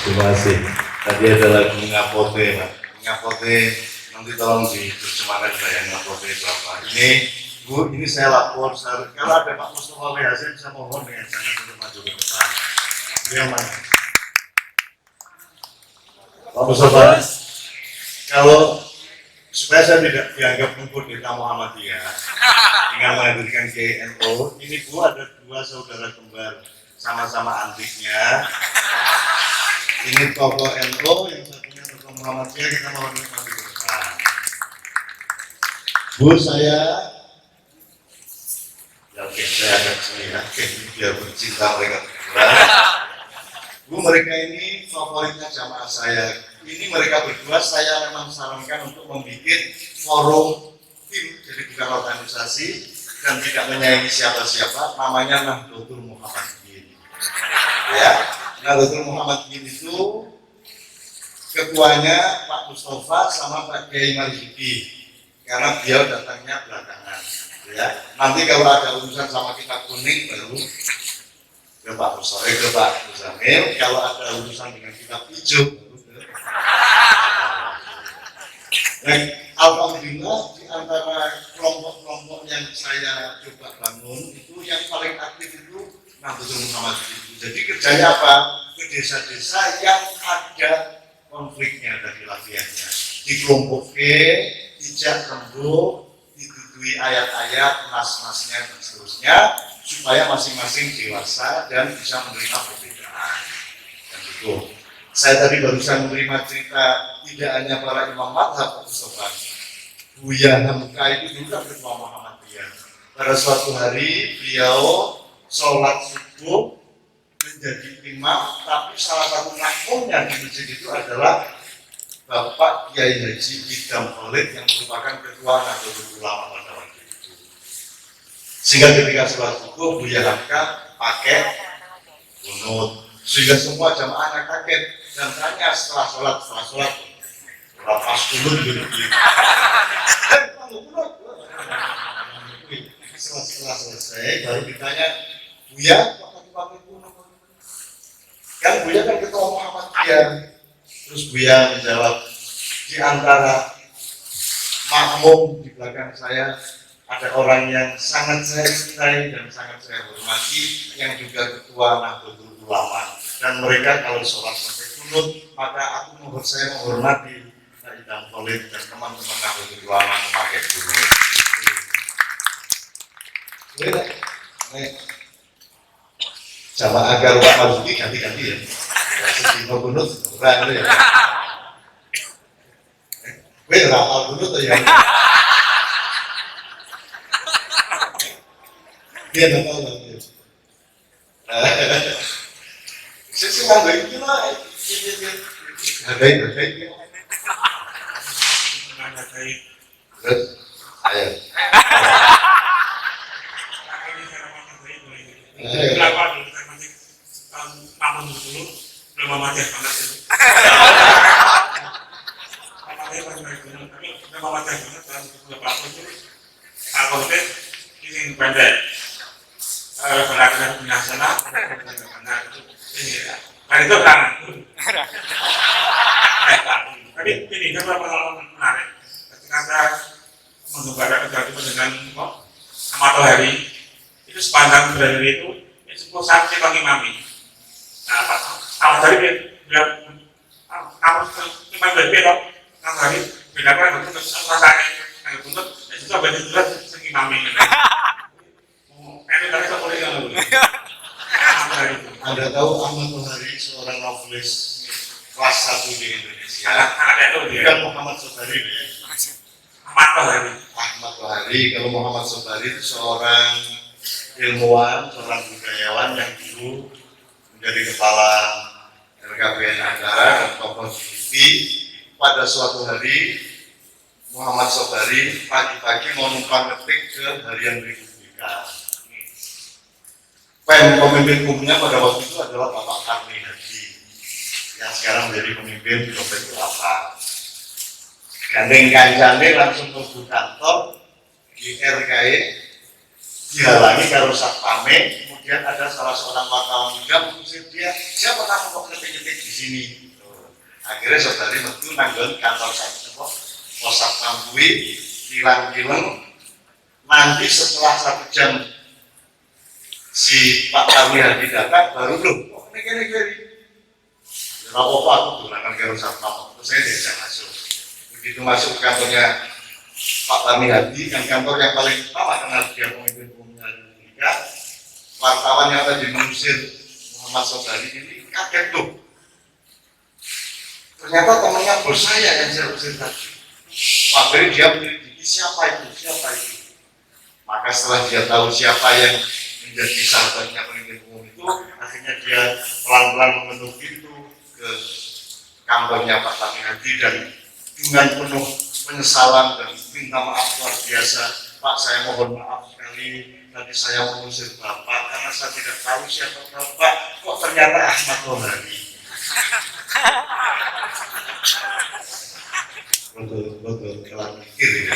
Terima kasih. Tadi ada lagu Ngapote, Pak. Ngapote, nanti tolong diterjemahkan saya Ngapote berapa. Bu, ini saya lapor. Kalau ada Pak Mustafa Hasim, saya mohon dengan sangat untuk maju ke depan. Beliau mana? Pak Mustafa, kalau supaya saya tidak dianggap mengkudeta Muhammadiyah dengan menghadirkan KNO, ini Bu ada dua saudara kembar sama-sama antiknya. Ini tokoh NU, yang satunya tokoh Muhammadiyah, kita mohon maju ke depan. Bu, saya agak yakin biar bercinta mereka berdua. Bu, mereka ini favoritnya jamaah saya. Ini mereka berdua saya memang sarankan untuk membuat forum tim, jadi bukan organisasi dan tidak menyayangi siapa-siapa. Namanya Nahdlatul Muhammadiyyin. Ya, Nahdlatul Muhammadiyyin itu ketuanya Pak Mustafa sama Pak Kiai Marzuki, karena beliau datangnya belakangan. Ya, nanti kalau ada urusan sama kita kuning baru ke Pak Mustafa, ke Pak Muzamil. Kalau ada urusan dengan kita hijau baru ke. Dan alhamdulillah di antara kelompok-kelompok yang saya coba bangun itu yang paling aktif itu Nahdlatul Muhammadiyyin. Jadi kerjanya apa? Ke desa-desa yang ada konfliknya dari latihannya. Di kelompok P, dijak rembuk, ditutui ayat-ayat, nas-nasnya dan seterusnya, supaya masing-masing dewasa dan bisa menerima perbedaan. Dan itu, saya tadi barusan menerima cerita tidak hanya para imam madhab atau sobat. Buya Hamka itu juga ketua Muhammadiyah. Pada suatu hari beliau sholat subuh menjadi imam, tapi salah satu makmumnya di masjid itu adalah Bapak Kiai Haji Idam Khalid yang merupakan ketua Nahdlatul Ulama pada waktu itu. Sehingga ketika sholat subuh Buya Hamka pakai kunut, sehingga semua jamaahnya kaget dan tanya setelah sholat lepas kunut gitu. Setelah selesai baru ditanya, Buya pakai kunut? Kan Buya kan ketua Muhammadiyah. Terus Buya menjawab, di antara makmum di belakang saya ada orang yang sangat saya cintai dan sangat saya hormati, yang juga ketua Nahdlatul Ulama, dan mereka kalau sholat sampai kunut, maka saya menghormati Pak Idam Khalid dan teman-teman Nahdlatul Ulama memakai kunut. Jamaah agar Pak Marzuki ganti-ganti ya. Sedino kunut, orang itu ya. Gue rapal kunut tuh ya. Dia nggak tahu lagi. Sisi hargai itu lah. Hargai. Terus, ayo. Belum mati banget itu. Tapi belum mati banget dan beberapa itu kalau itu ini pendek. Kalau punya sana, kan itu kan. Tapi ini kan pengalaman menarik. Ketika saya mengembara kegiatan dengan matahari itu sepanjang berhari itu 10 saat kita ngimami. Nah, kalau dari bilang kamu cuma berbeda, kamu hari bedakan untuk rasanya yang untuk itu baju jelas segi mami. Ini dari sekolah yang lalu. Anda tahu Ahmad Tohari seorang novelis kelas 1 di Indonesia. Ada itu dia. Bukan Muhammad Sobari ya. Ahmad Tohari. Kalau Muhammad Sobari itu seorang ilmuwan, seorang budayawan yang dulu menjadi kepala LKPN Ankara dan tokoh TV. Pada suatu hari Muhammad Sobari pagi-pagi mau numpang ketik ke Harian Republika. Pemimpin umumnya pada waktu itu adalah Bapak Karni Haji yang sekarang menjadi pemimpin Dompet Kelapa. Gandeng kancane langsung ke kantor di RKI, dihalangi karo satpame, kemudian ada salah seorang wartawan muda mengusir dia, siapa kamu kok ngetik-ngetik di sini? Akhirnya saudari metu nanggon kantor saya posat Kampui, kilang-kilang. Nanti setelah 1 jam si Pak Tarwi Hadi datang, baru loh, kok ini ya apa-apa aku gunakan karo satpam, terus saya diajak masuk. Begitu masuk ke kantornya Pak Tarwi Hadi, kan kantor yang paling lama kenal dia pemimpin umumnya Indonesia, wartawan yang tadi mengusir Muhammad Sobari ini kaget tuh. Ternyata temannya bos saya yang saya usir tadi. Padahal dia menyelidiki siapa itu. Maka setelah dia tahu siapa yang menjadi sahabatnya pemimpin umum itu, akhirnya dia pelan-pelan memenuhi pintu ke kantornya Pak Tarwi Hadi dan dengan penuh penyesalan dan minta maaf luar biasa. Pak, saya mohon maaf sekali tadi saya mengusir Bapak karena saya tidak tahu siapa Bapak, kok ternyata Ahmad Rohani. Betul, kelar mikir ya.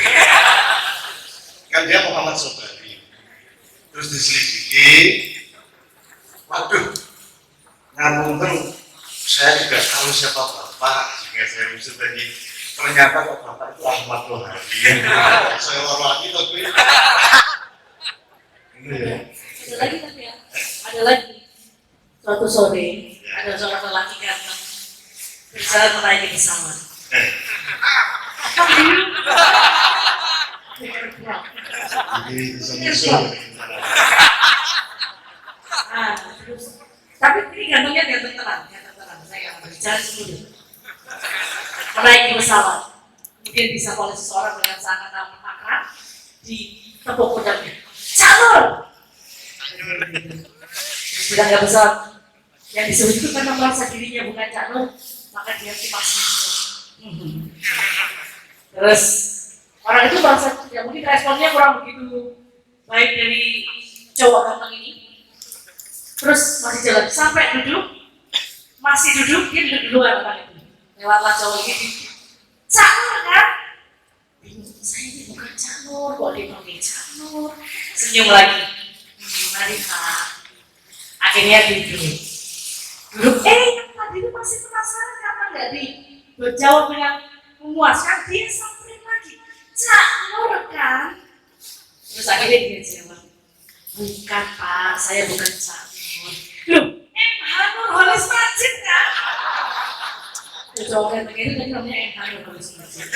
Kan dia Muhammad Sobari, terus diselidiki, waduh, ngapunten saya tidak tahu siapa Bapak, jika saya usir tadi, ternyata kok Bapak itu Ahmad Rohani. Saya lagi tapi ini ya. Ada lagi tapi ya, ada lagi. Suatu sore, ada seorang lelaki ganteng berjalan menaiki pesawat. Jadi bisa Terus, tapi ini gantengnya ganteng terang. Saya akan berbicara dulu. Menaiki pesawat, kemudian bisa oleh seseorang dengan sangat akrab di tepuk pundaknya. Calon. Bilang nggak pesawat. Yang disebut itu karena merasa dirinya bukan calon, maka dia dipaksa. Terus orang itu merasa tidak mungkin responnya kurang begitu baik dari cowok ganteng ini. Terus masih jalan sampai duduk, dia duduk duluan orang itu. Lewatlah cowok ini, Canur kan? Bingung, saya ini bukan Canur, kok dipanggil Canur? Senyum lagi. Mari Pak. Akhirnya duduk. Yang tadi itu masih penasaran karena nggak dijawab dengan memuaskan, dia samperin lagi, Canur kan? Terus akhirnya dia jawab, bukan Pak, saya bukan Canur. Loh, Hanur Holis Majid kan? Cowok ganteng itu tadi namanya Hanur Holis Majid.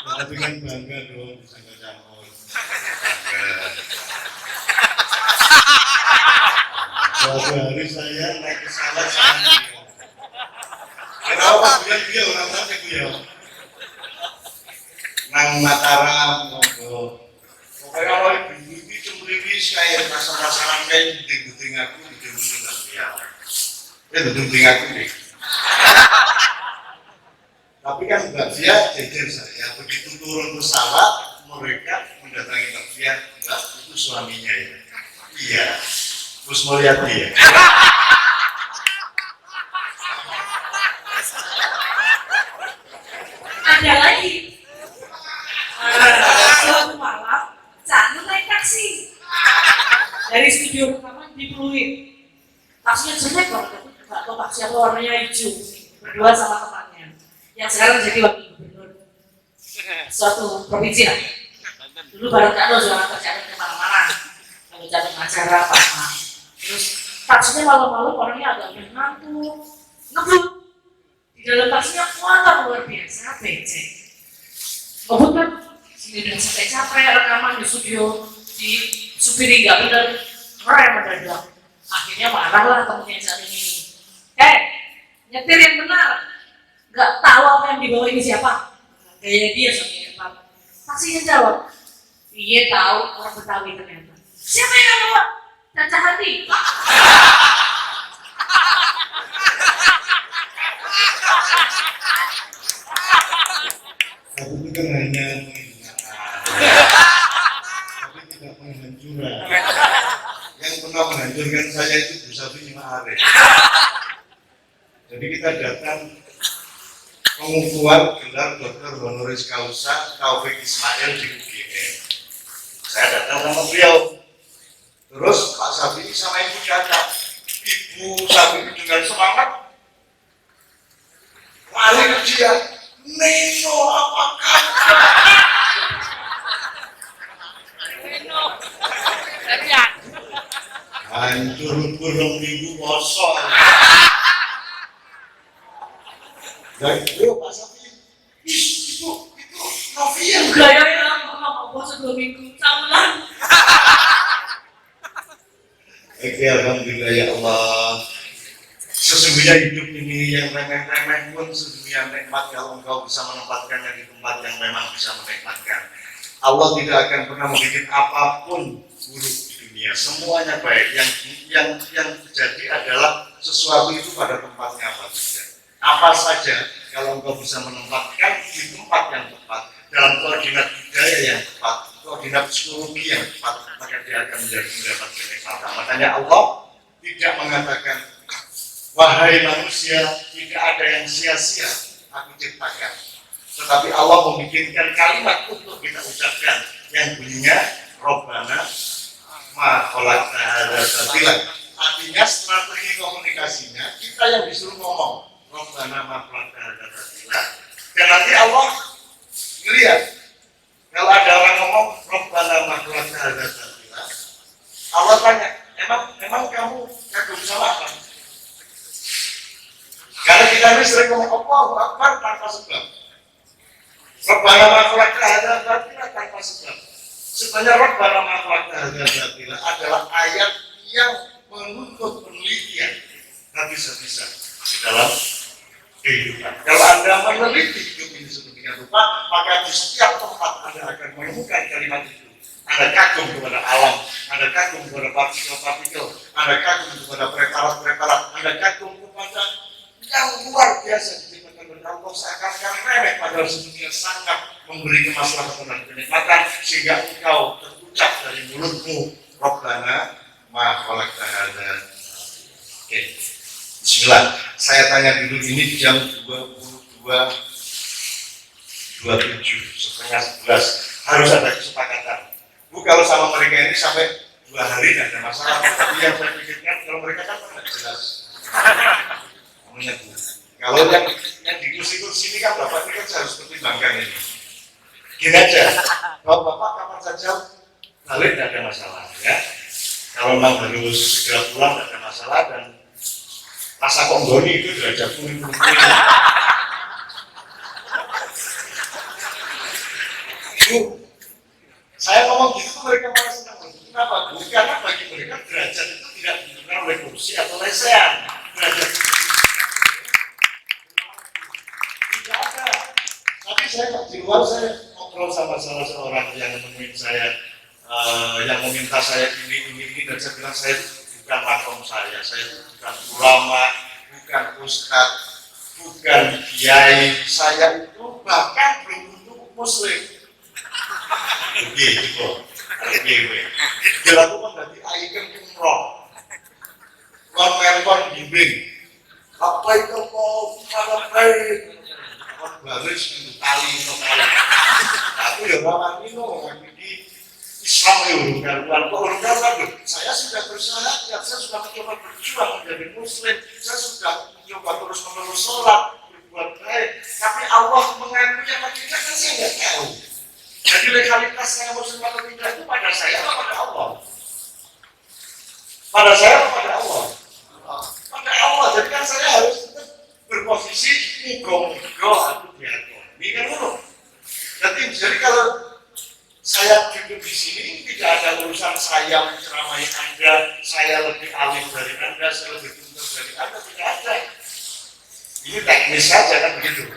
tapi kan bangga dong bisa ngejamur. Suatu hari saya naik pesawat sama dia. Kenapa dia orang mana dia? Nang Mataram, ngobrol. Pokoknya kalau ibu ini cemburis kayak pasar-pasaran kayak buding-buding aku ya. Buding aku nih. Tapi kan Mbak Fia jejer saya, begitu turun pesawat mereka mendatangi Mbak Fia, Mbak itu suaminya ya. Iya. Terus melihat dia. Ada lagi. Suatu malam, Canur naik taksi dari studio rekaman di Pluit. Taksinya jelek banget, nggak tahu taksi apa warnanya hijau. Berdua sama temannya, yang sekarang jadi wakil gubernur suatu provinsi lah. Dulu bareng Canur juga kerjaan kemana-mana, kalau jatuh acara apa-apa. Terus taksinya malam-malam orangnya agak ngantuk, ngebut. Di dalam taksinya kuat luar biasa, becek. Ngebut kan, sini udah capek-capek rekaman di studio, di supiri nggak bener, ngerem mendadak. Akhirnya marahlah temennya saat ini. Nyetir yang benar, nggak tahu apa yang dibawa ini siapa. Gaya dia sampai depan. Taksinya jawab, iya tahu orang Betawi ternyata. Siapa yang bawa? Caca hati. Aku itu kan hanya tapi tidak menghancurkan. Yang pernah menghancurkan saya itu Bu Safi Arif. Jadi kita datang pengukuhan gelar Dr. Honoris Causa Taufik Ismail di UGM. Saya datang sama beliau. Terus Pak Sabi sama Ibu datang. Ibu Sabi dengan semangat lari ke dia. Neno, apakah? Hancur burung minggu kosong. Dan itu Pak Sabi, itu Novia. Gayanya ngomong puasa 2 minggu, sabulan. Oke, alhamdulillah ya Allah. Sesungguhnya hidup ini yang remeh-remeh pun sesungguhnya nikmat kalau engkau bisa menempatkannya di tempat yang memang bisa menikmatkan. Allah tidak akan pernah membuat apapun buruk di dunia. Semuanya baik. Yang terjadi adalah sesuatu itu pada tempatnya apa saja. Apa saja kalau engkau bisa menempatkan di tempat yang tepat, dalam koordinat budaya yang tepat, koordinat psikologi yang tepat, maka dia akan mendapat kenikmatan. Makanya Allah tidak mengatakan, wahai manusia, tidak ada yang sia-sia aku ciptakan. Tetapi Allah membikinkan kalimat untuk kita ucapkan yang bunyinya Rabbana ma khalaqta hadza batila. Artinya strategi komunikasinya kita yang disuruh ngomong Rabbana ma khalaqta hadza batila. Dan nanti Allah melihat kalau ada orang ngomong Rabbana ma khalaqta hadza batila, Allah tanya, emang kamu kagum sama apa? Karena kita ini sering ngomong Allahu Akbar tanpa sebab. Rabbana ma khalaqta hadza batila tanpa sebab. Sebenarnya Rabbana ma khalaqta hadza batila adalah ayat yang menuntut penelitian habis-habisan di dalam kehidupan. Kalau Anda meneliti hidup ini sedemikian rupa, maka di setiap tempat Anda akan menemukan kalimat itu. Anda kagum kepada alam, Anda kagum kepada partikel-partikel, Anda kagum kepada preparat-preparat, Anda kagum kepada yang luar biasa diciptakan oleh Allah, seakan-akan remeh padahal sesungguhnya sangat memberi kemaslahatan dan kenikmatan sehingga engkau terucap dari mulutmu Rabbana ma khalaqta hadza. Oke. Bismillah. Saya tanya dulu ini jam 22.27 setengah 11 harus ada kesepakatan. Bu, kalau sama mereka ini sampai 2 hari tidak ada masalah. Tapi yang saya pikirkan kalau mereka kan tidak jelas. Kalau yang di kursi-kursi ini kan Bapak ini kan harus pertimbangkan ini. Gini aja, kalau Bapak kapan saja balik tidak ada masalah ya. Kalau memang harus segera pulang tidak ada masalah dan rasa konggoni itu derajat kuning-kuning. Bu, saya ngomong gitu mereka malah senang. Kenapa Bu? Karena bagi mereka derajat itu tidak ditentukan oleh kursi atau lesehan. Derajat itu tidak ada. Tapi saya di luar saya ngobrol sama salah seorang yang menemuin saya, yang meminta saya ini dan saya bilang saya bukan makom saya itu bukan ulama, bukan ustadz, bukan kiai, saya itu bahkan belum tentu muslim. Begitu, dilakukan dari ikon umroh, konten bimbing, apa itu mau kalau baik, baris kali. Aku ya bawa Nino, ini Islam ya urutan. Saya sudah bersyahadat, saya sudah mencoba berjuang menjadi muslim, saya sudah mencoba terus-menerus sholat, berbuat baik, tapi Allah mengakui apa tidak kan saya nggak tahu. Jadi legalitas saya muslim atau tidak itu pada saya atau pada Allah? Pada saya atau pada Allah? Pada Allah. Jadi kan saya harus tetap berposisi mugo-mugo aku diakoni kan dulu. Jadi kalau saya duduk di sini tidak ada urusan saya menceramahi Anda, saya lebih alim dari Anda, saya lebih pintar dari Anda, tidak ada. Ini teknis saja kan begitu.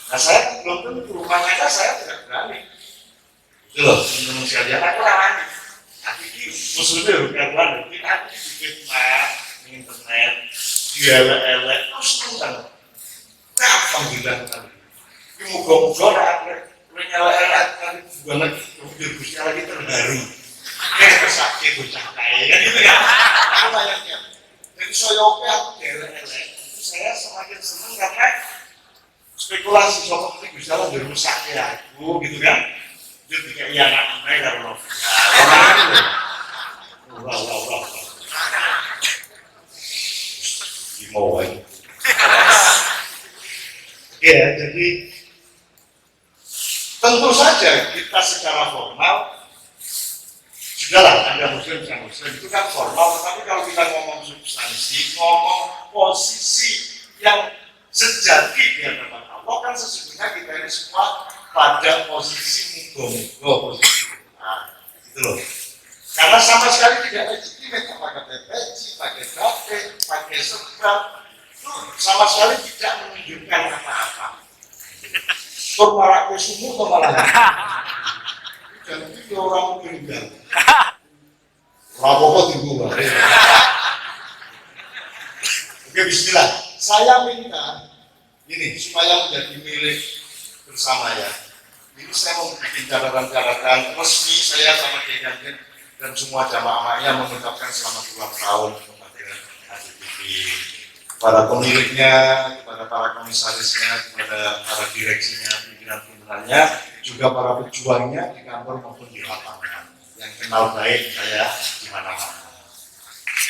Nah saya kan belum tentu, makanya saya tidak berani. Itu loh, teman-teman sekalian, aku rawani. Aku ini muslimnya bukan banget, kita di fitnah, di internet, dielek-elek, terus kan. Alhamdulillah kan. Ini moga-moga rakyat, menyelek-elek kan banget, kemudian lagi terbaru. Sakit, bocah kaya, kan gitu ya. Aku bayangnya. Jadi saya oke, aku dielek-elek. Itu saya semakin senang karena spekulasi soal ini bisa lah dirusak ya aku gitu kan. Jadi kayak iya anak-anak karena Wah. Mau aja. Ya, jadi tentu saja kita secara formal sudahlah, Anda muslim itu kan formal, tetapi kalau kita ngomong substansi, ngomong posisi yang sejati di hadapan Allah, kan sesungguhnya kita ini semua pada posisi mugo-mugo, posisi gitu loh. Karena sama sekali tidak legitimate pakai peci, pakai batik, pakai serban, sama sekali tidak menunjukkan apa-apa. Berparak kesumu malah. Dan itu orang meninggal. Rapopo dibuang. Oke, bismillah. Saya minta ini supaya menjadi milik bersama ya. Ini saya mau bikin catatan-catatan resmi saya sama Kiai dan semua jamaahnya mengucapkan selamat ulang tahun kepada ADTV, kepada pemiliknya, kepada para komisarisnya, kepada para direksinya, pimpinan-pimpinannya, juga para pejuangnya di kantor maupun di lapangan. Yang kenal baik saya di mana-mana.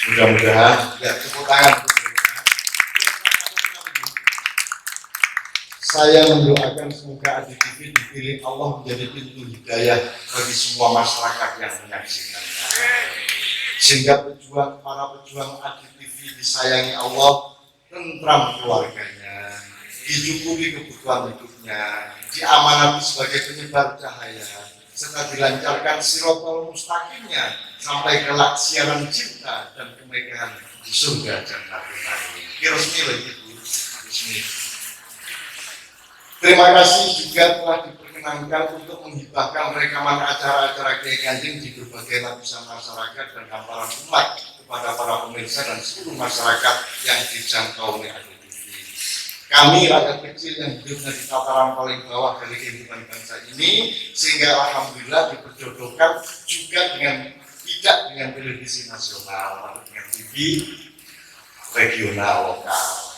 Mudah-mudahan ya tepuk tangan. Saya mendoakan semoga ADTV dipilih Allah menjadi pintu hidayah bagi semua masyarakat yang menyaksikannya. Sehingga para pejuang ADTV disayangi Allah, tentram keluarganya, dicukupi kebutuhan hidupnya, diamanati sebagai penyebar cahaya, serta dilancarkan sirotol mustaqimnya sampai kelak siaran cinta dan kemegahan di surga Jannatul Na'im. Resmi lagi Bu, resmi. Terima kasih juga telah diperkenankan untuk menghibahkan rekaman acara-acara Kiai Kanjeng di berbagai lapisan masyarakat dan hamparan umat kepada para pemirsa dan seluruh masyarakat yang dijangkau oleh ADTV. Kami rakyat kecil yang hidupnya di tataran paling bawah dari kehidupan bangsa ini, sehingga alhamdulillah diperjodohkan juga tidak dengan televisi nasional, atau dengan TV regional lokal.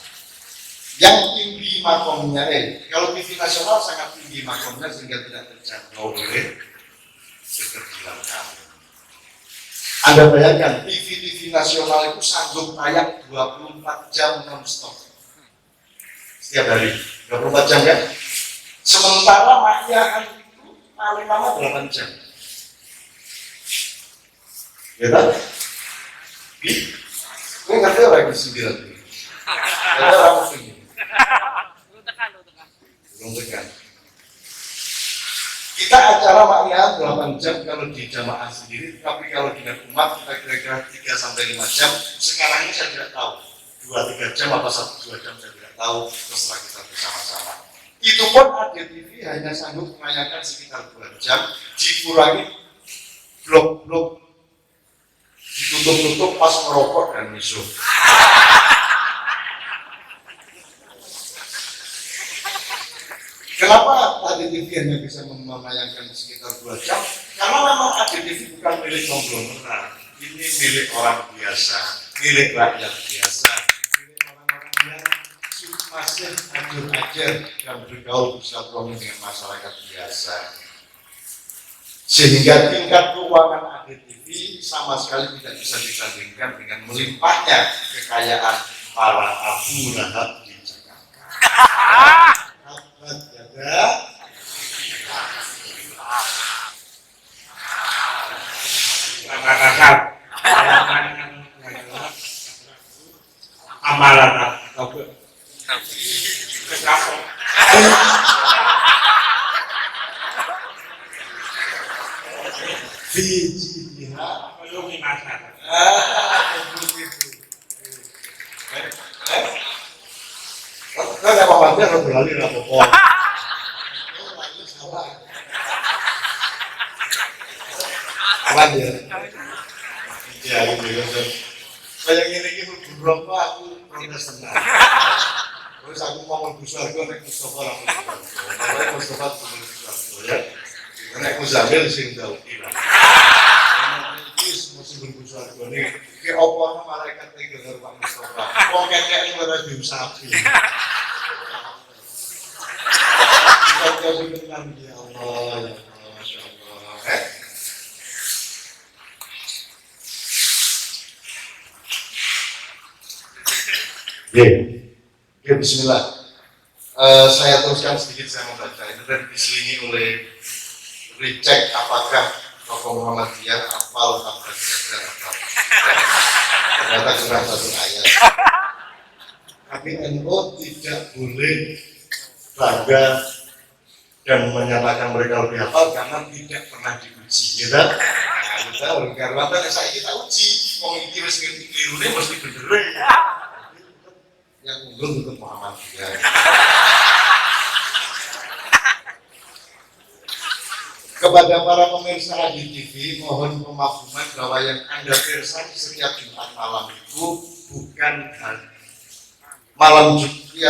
Yang tinggi makomnya, kalau TV nasional sangat tinggi makomnya sehingga tidak terjangkau oleh ketergilan kami. Anda bayangkan, TV nasional itu sanggup tayang 24 jam non-stop. Setiap hari, 24 jam kan? Sementara makyahan itu paling lama 8 jam. Ya kan? Ini ngerti orang yang 9 ini. Ada orang muslim. Belum tekan. Kita acara maknya 8 jam kalau di jamaah sendiri, tapi kalau dengan umat kita kira-kira 3-5 jam. Sekarang ini saya tidak tahu 2-3 jam atau 1-2 jam saya tidak tahu, terserah kita bersama-sama. Itu pun ADTV hanya sanggup menayangkan sekitar 2 jam, dikurangi blok-blok, ditutup-tutup pas merokok dan misuh. Kenapa ADTV hanya bisa menayangkan sekitar 2 jam? Karena memang ADTV bukan milik konglomerat, ini milik orang biasa, milik rakyat biasa, milik orang-orang yang masih ajur-ajar dan bergaul bersilaturahmi dengan masyarakat biasa. Sehingga tingkat keuangan ADTV sama sekali tidak bisa disandingkan dengan melimpahnya kekayaan para Abu Lahab di Jakarta. Amalan atau belum dimasak. Kan apa aja harus beralih rapopo. Aman ya. Ya gitu. Kayak gini berapa aku protes tenang. Terus aku mau Gus Wargo nek Mustafa ra Mustafa. Mustafa Gus ya. Nek Muzamil sing tau kira. Iki mesti Gus Wargo nek ke opo malaikat iki karo Pak Mustafa. Wong kekek ora diusapi. Kita dengan ya Allah, ya Allah, masyaallah. Oke, bismillah. Saya teruskan sedikit, saya membaca itu dan diselingi oleh recheck apakah tokoh Muhammadiyah hafal apa saja apa. Ternyata kurang satu ayat. Tapi NU tidak boleh bangga dan menyatakan mereka lebih hafal karena tidak pernah diuji, gitu. Nah, karena saya kita uji, wong iki wis ngerti klirune mesti bener. Yang unggul untuk Muhammadiyah. Kepada para pemirsa Adi TV, mohon pemahaman bahwa yang Anda pirsa di setiap Jumat malam itu bukan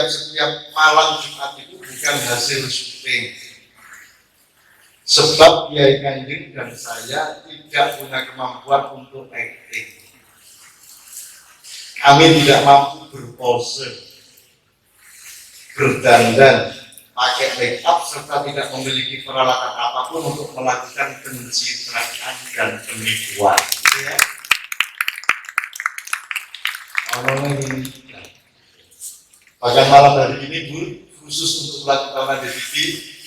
setiap malam Jumat itu bukan hasil syuting. Sebab Kiai Kanjeng dan saya tidak punya kemampuan untuk acting. Kami tidak mampu berpose, berdandan, pakai make up, serta tidak memiliki peralatan apapun untuk melakukan pencitraan dan penipuan. Ya. Bahkan malam hari ini Bu, khusus untuk melakukan ADTV,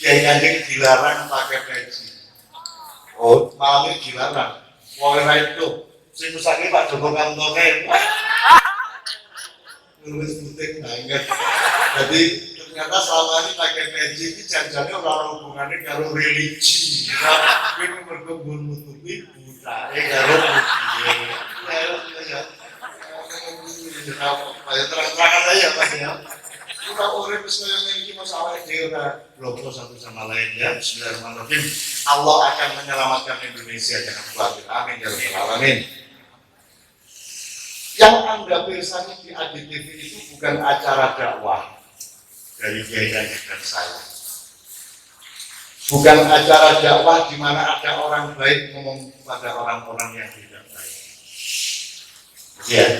Kiai Kanjeng dilarang pakai peci. Oh, malam ini dilarang. Mau itu, sing musake Pak Joko Kantone. Nulis putih banget. Jadi ternyata selama ini pakai peci ini janjinya orang hubungannya kalau religi. Ini berkebun nutupi buta, kalau ya terang-terangan aja Pak ya. Kita urip wis koyo ngene iki masalah dhewe ora bloko satu sama lain ya. Bismillahirrahmanirrahim. Allah akan menyelamatkan Indonesia, jangan khawatir. Amin ya rabbal alamin. Yang Anda pirsani di ADTV itu bukan acara dakwah dari Kiai Kanjeng dan saya. Bukan acara dakwah di mana ada orang baik ngomong kepada orang-orang yang tidak baik. Ya.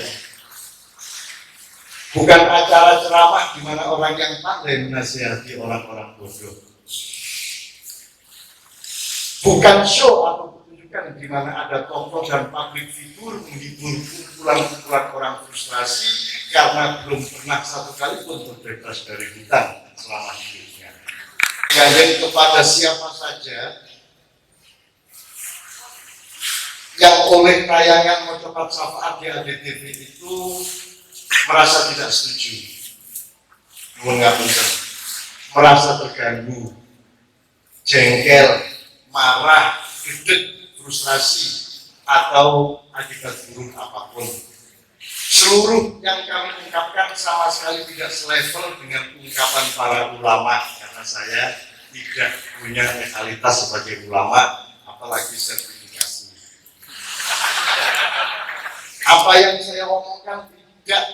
Bukan acara ceramah di mana orang yang pandai menasihati orang-orang bodoh. Bukan show atau pertunjukan di mana ada tokoh dan public figure menghibur kumpulan-kumpulan orang frustrasi karena belum pernah satu kali pun terbebas dari hutang selama hidupnya. Yang kepada siapa saja yang oleh tayangan Mocopat Syafaat di ADTV itu merasa tidak setuju, merasa terganggu, jengkel, marah, gedek, frustrasi, atau akibat buruk apapun. Seluruh yang kami ungkapkan sama sekali tidak selevel dengan ungkapan para ulama, karena saya tidak punya kualitas sebagai ulama, apalagi sertifikasi. Apa yang saya omongkan tidak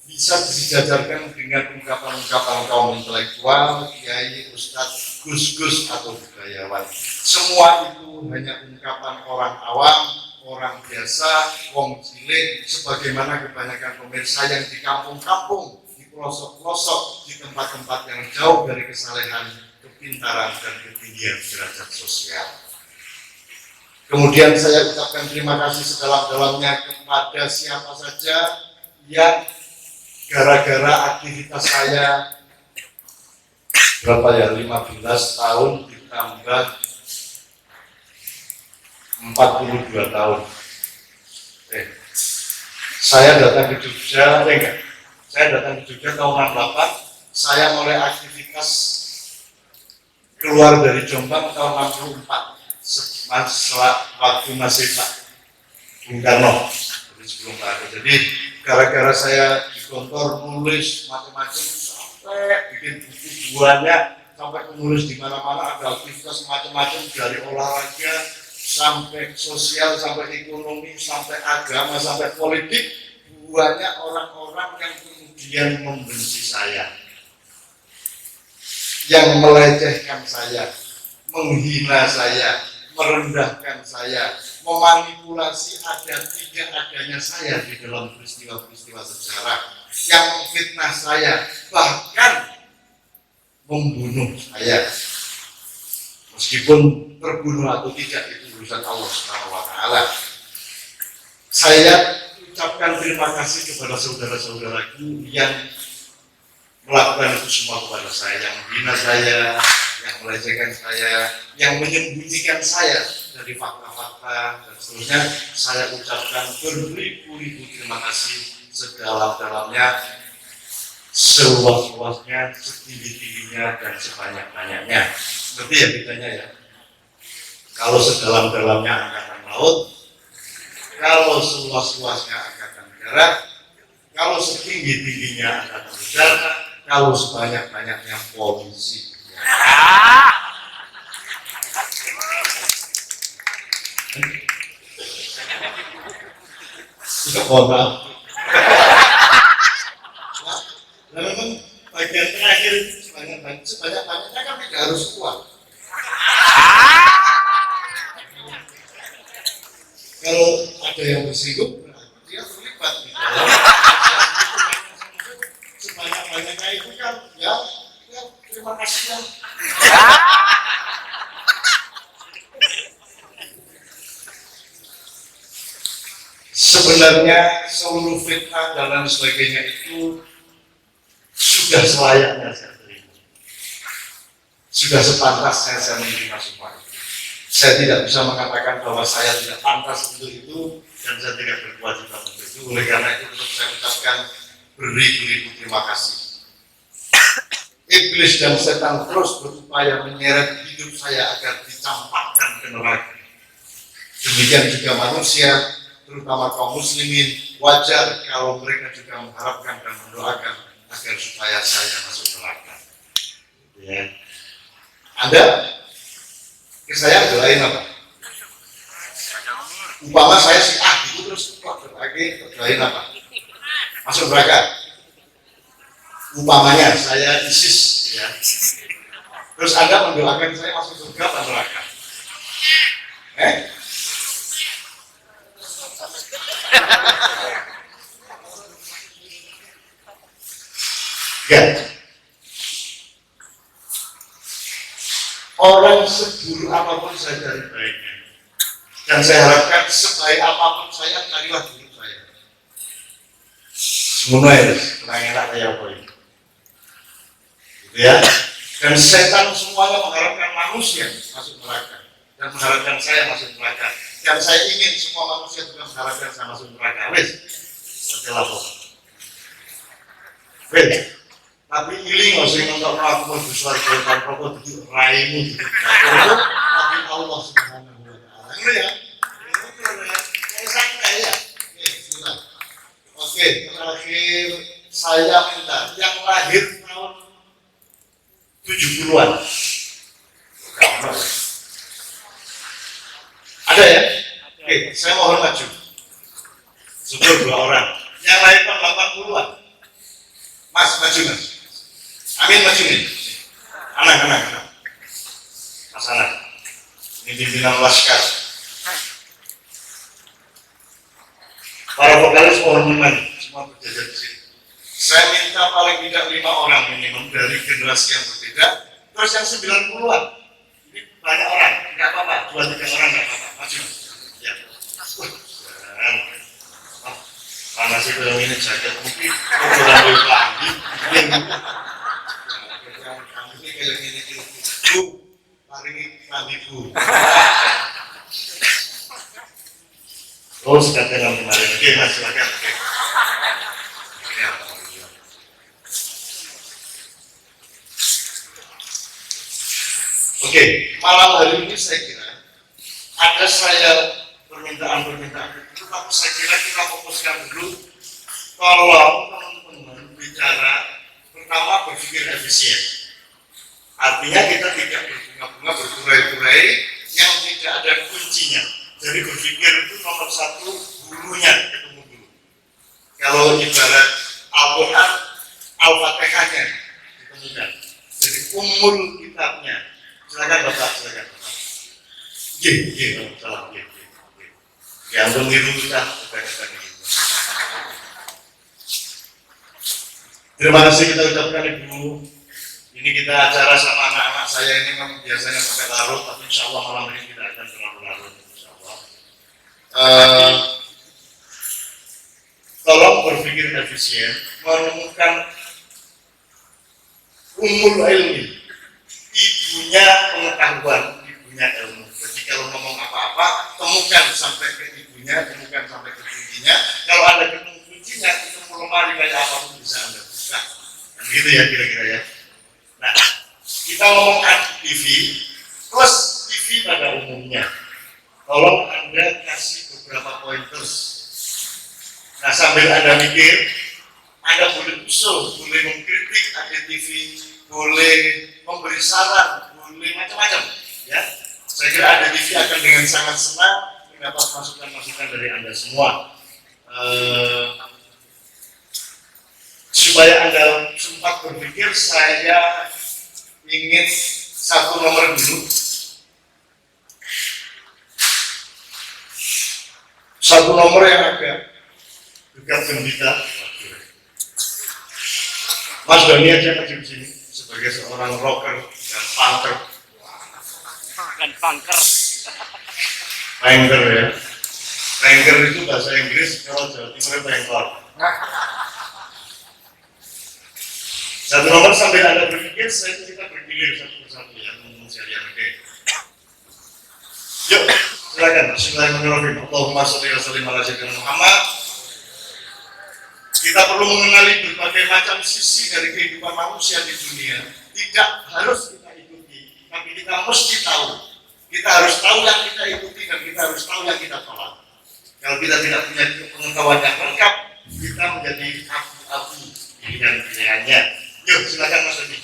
bisa disejajarkan dengan ungkapan-ungkapan kaum intelektual, kiai, ustadz, gus-gus atau budayawan. Semua itu hanya ungkapan orang awam, orang biasa, wong cilik, sebagaimana kebanyakan pemirsa yang di kampung-kampung, di pelosok-pelosok, di tempat-tempat yang jauh dari kesalehan, kepintaran, dan ketinggian derajat sosial. Kemudian saya ucapkan terima kasih sedalam-dalamnya kepada siapa saja yang gara-gara aktivitas saya berapa ya, 15 tahun ditambah 42 tahun. Saya datang ke Jogja, saya datang ke Jogja tahun 68, saya mulai aktivitas keluar dari Jombang tahun 64, waktu masih Pak Bung Karno, sebelum Pak Harto. Jadi gara-gara saya di kantor nulis macam-macam sampai bikin buku banyak, sampai menulis di mana-mana, ada aktivitas macam-macam dari olahraga sampai sosial, sampai ekonomi, sampai agama, sampai politik. Banyak orang-orang yang kemudian membenci saya, yang melecehkan saya, menghina saya, merendahkan saya, memanipulasi ada tidak adanya saya di dalam peristiwa-peristiwa sejarah, yang memfitnah saya, bahkan membunuh saya. Meskipun terbunuh atau tidak itu urusan Allah Subhanahu wa taala. Saya ucapkan terima kasih kepada saudara-saudaraku yang melakukan itu semua kepada saya, yang menghina saya, yang melecehkan saya, yang menyembunyikan saya dari fakta-fakta dan seterusnya. Saya ucapkan beribu-ribu terima kasih sedalam-dalamnya, seluas-luasnya, setinggi-tingginya, dan sebanyak-banyaknya. Ngerti ya bedanya ya? Kalau sedalam-dalamnya angkatan laut, kalau seluas-luasnya angkatan darat, kalau setinggi-tingginya angkatan udara, kalau sebanyak-banyaknya polisi. Sudah mohon. Nah, memang bagian terakhir sebanyak-banyaknya kan tidak harus kuat. Kalau ada yang bersinggung, dia terlibat di dalam sebanyak-banyaknya itu kan, ya terima kasih ya. Sebenarnya seluruh fitnah dan lain sebagainya itu sudah selayaknya saya terima, sudah sepantasnya saya menerima semua itu. Saya tidak bisa mengatakan bahwa saya tidak pantas untuk itu dan saya tidak berkewajiban untuk itu. Oleh karena itu tetap saya ucapkan beribu-ribu terima kasih. Iblis dan setan terus berupaya menyeret hidup saya agar dicampakkan ke neraka. Demikian juga manusia, terutama kaum muslimin, wajar kalau mereka juga mengharapkan dan mendoakan agar supaya saya masuk neraka. Ya. Anda ke saya doain apa? Umpama saya si itu terus lagi doain apa? Masuk neraka. Umpamanya saya ISIS, ya. Terus Anda mendoakan saya masuk surga atau neraka? Ya. Orang seburuk apapun saya cari baiknya, dan saya harapkan sebaik apapun saya carilah buruk saya. Semuanya harus enak kayak apa ini, gitu ya. Dan setan semuanya mengharapkan manusia masuk neraka dan mengharapkan saya masuk neraka. Dan saya ingin semua manusia juga mengharapkan saya masuk neraka. Wes, setelah wes. Tapi ini nggak sih untuk aku bersuara tentang rokok di raimu, tapi Allah Subhanahu Wa Taala. Ini ya, santai ya. Oke, terakhir saya minta yang lahir tahun 70-an. Ada ya? Oke, saya mohon maju. Syukur 2 orang. Yang lahir tahun 80-an. Mas, maju mas. Amin, maju nih. Anak. Masalah. Ini pimpinan laskar. Para vokalis mohon menemani, semua berjajar di sini. Saya minta paling tidak 5 orang minimum dari generasi yang berbeda. Terus yang 90-an. Ini banyak orang, nggak apa-apa. 2-3 orang nggak apa-apa. Maju. Ya. Panas itu yang ini jaket mungkin. Kurang lagi. Ini kayak gini. Bu, hari ini kami bu. Oh, sudah kenal kemarin. Oke, mas, silakan. Oke, malam hari ini saya kira ada permintaan itu, tapi saya kira kita fokuskan dulu. Tolong teman-teman bicara pertama berpikir efisien. Artinya kita tidak berbunga-bunga berkurai-kurai yang tidak ada kuncinya. Jadi berpikir itu nomor 1 hulunya ketemu dulu. Kalau ibarat Al-Quran, Al-Fatihahnya ditemukan. Jadi umul kitabnya. Silakan Bapak, silakan Bapak. Salah. Yang pemilu kita bukan ini. Terima kasih kita ucapkan Ibu. Ini kita acara sama anak-anak saya ini memang biasanya sampai larut, tapi insya Allah malam ini tidak akan terlalu larut. Insya Allah. berpikir efisien, menemukan umul ilmi, ibunya pengetahuan, ibunya ilmu. Jadi kalau ngomong apa-apa, temukan sampai ke ibunya, temukan sampai ke kuncinya. Kalau Anda ketemu kuncinya, itu lemari kayak apapun bisa Anda buka. Kan gitu ya kira-kira ya. Nah, kita ngomong TV plus TV pada umumnya. Tolong Anda kasih beberapa pointers. Nah, sambil Anda mikir, Anda boleh usul, boleh mengkritik ADTV, boleh memberi saran, boleh macam-macam, ya. Saya kira ADTV akan dengan sangat senang mendapat masukan-masukan dari Anda semua. Supaya Anda sempat berpikir, saya ingin satu nomor dulu. Satu nomor yang agak dekat gembira. Mas Doni aja maju di sini sebagai seorang rocker dan punker. Punker ya. Punker itu bahasa Inggris, kalau Jawa Timur punker. Satu nomor sambil Anda berpikir, kita bergilir satu persatu ya, ngomong sekalian. Oke. Yuk, silakan. Bismillahirrahmanirrahim. Allahumma sholli wa sallim ala sayyidina Muhammad. Kita perlu mengenali berbagai macam sisi dari kehidupan manusia di dunia. Tidak harus kita ikuti, tapi kita mesti tahu. Kita harus tahu yang kita ikuti dan kita harus tahu yang kita tolak. Kalau kita tidak punya pengetahuan yang lengkap, kita menjadi abu-abu pilihan-pilihannya. Yuk, silakan Mas Doni.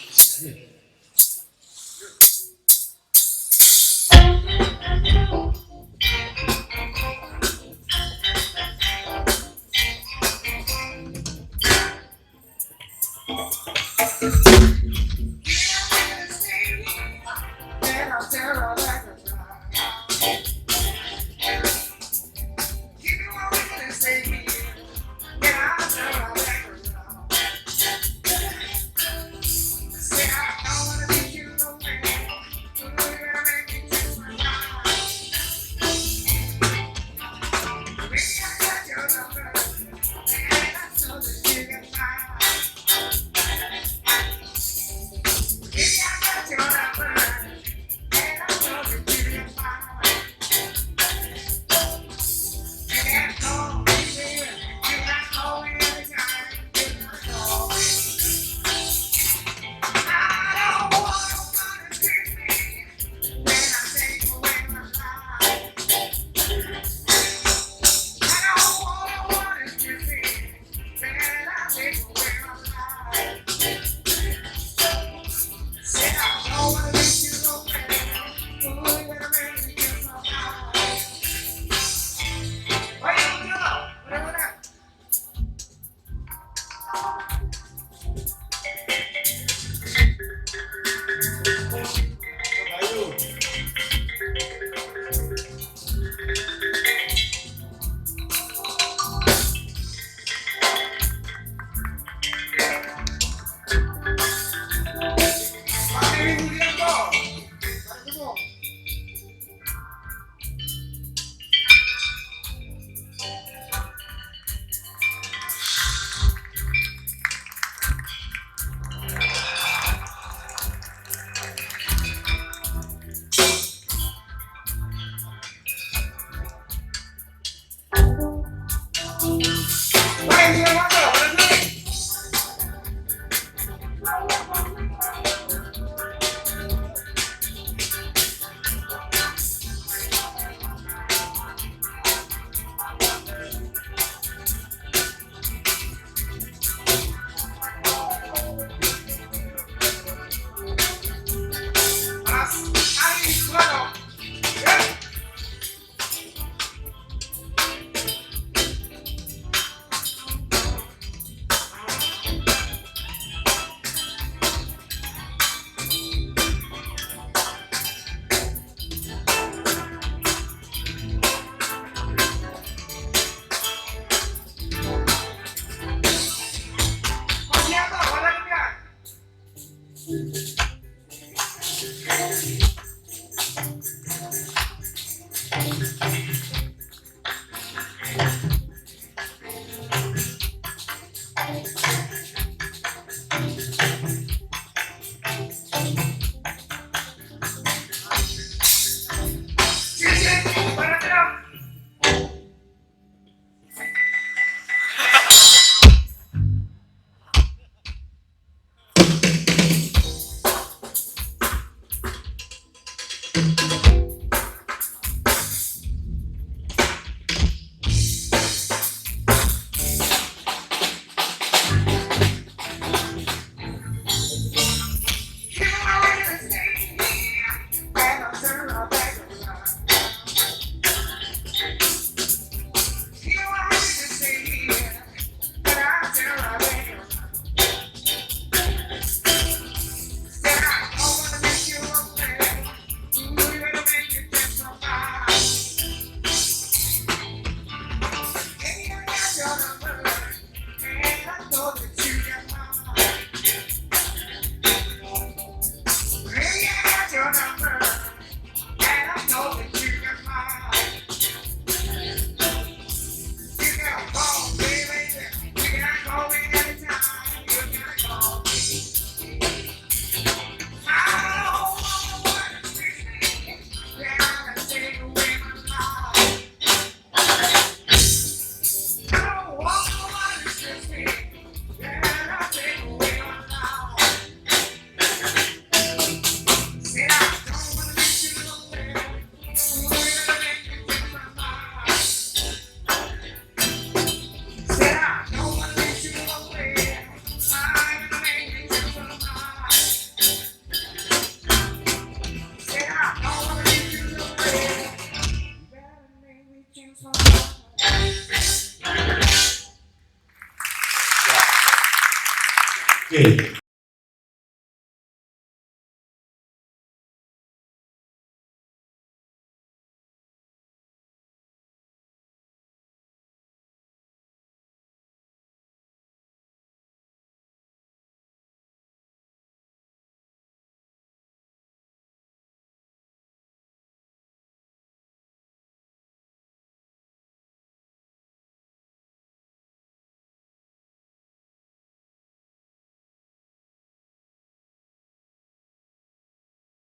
Oke.